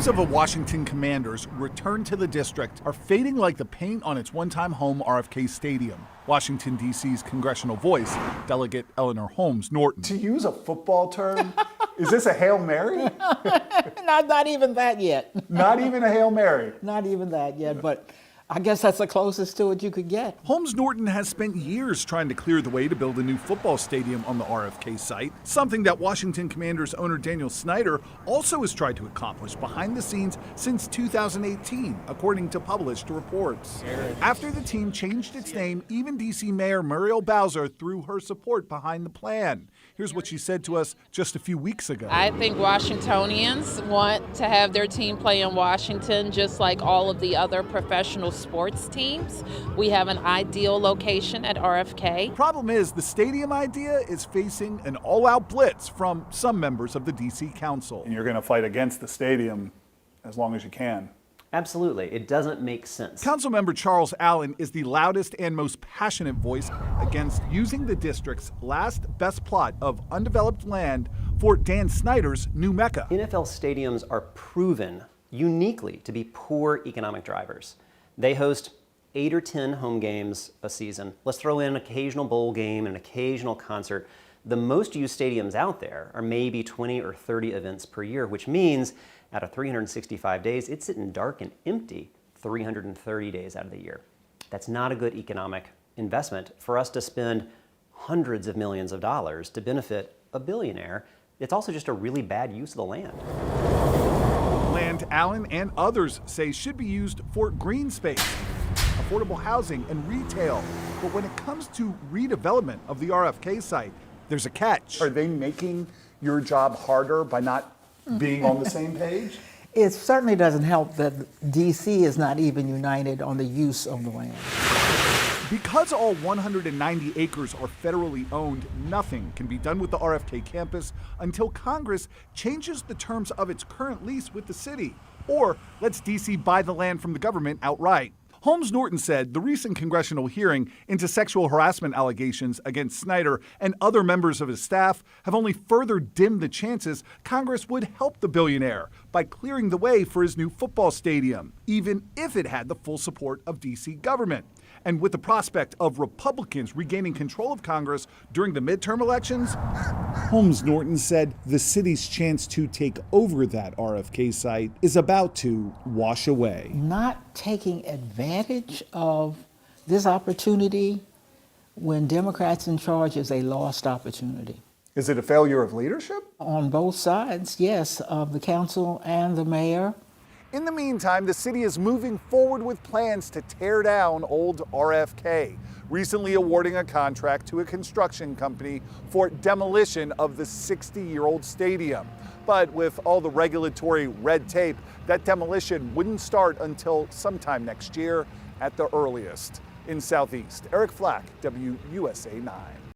Dreams of a Washington Commanders return to the district are fading like the paint on its one-time home RFK Stadium. Washington, D.C.'s congressional voice, Delegate Eleanor Holmes Norton. To use a football term, is this a Hail Mary? Not even that yet. Not even a Hail Mary? Not even that yet, but I guess that's the closest to it you could get. Holmes Norton has spent years trying to clear the way to build a new football stadium on the RFK site, something that Washington Commanders owner Daniel Snyder also has tried to accomplish behind the scenes since 2018, according to published reports. After the team changed its name, even D.C. Mayor Muriel Bowser threw her support behind the plan. Here's what she said to us just a few weeks ago. I think Washingtonians want to have their team play in Washington just like all of the other professional sports teams. We have an ideal location at RFK. Problem is, the stadium idea is facing an all-out blitz from some members of the D.C. Council. And you're going to fight against the stadium as long as you can. Absolutely. It doesn't make sense. Councilmember Charles Allen is the loudest and most passionate voice against using the district's last best plot of undeveloped land for Dan Snyder's new Mecca. NFL stadiums are proven uniquely to be poor economic drivers. They host 8 or 10 home games a season. Let's throw in an occasional bowl game and an occasional concert. The most used stadiums out there are maybe 20 or 30 events per year, which means out of 365 days, it's sitting dark and empty 330 days out of the year. That's not a good economic investment for us to spend hundreds of millions of dollars to benefit a billionaire. It's also just a really bad use of the land. Land Allen and others say should be used for green space, affordable housing, and retail. But when it comes to redevelopment of the RFK site, there's a catch. Are they making your job harder by not being on the same page? It certainly doesn't help that D.C. is not even united on the use of the land. Because all 190 acres are federally owned, nothing can be done with the RFK campus until Congress changes the terms of its current lease with the city, or lets D.C. buy the land from the government outright. Holmes Norton said the recent congressional hearing into sexual harassment allegations against Snyder and other members of his staff have only further dimmed the chances Congress would help the billionaire by clearing the way for his new football stadium, even if it had the full support of D.C. government. And with the prospect of Republicans regaining control of Congress during the midterm elections, Holmes Norton said the city's chance to take over that RFK site is about to wash away. Not taking advantage of this opportunity when Democrats in charge is a lost opportunity. Is it a failure of leadership? On both sides, yes, of the council and the mayor. In the meantime, the city is moving forward with plans to tear down old RFK, recently awarding a contract to a construction company for demolition of the 60-year-old stadium. But with all the regulatory red tape, that demolition wouldn't start until sometime next year at the earliest. In Southeast, Eric Flack, WUSA 9.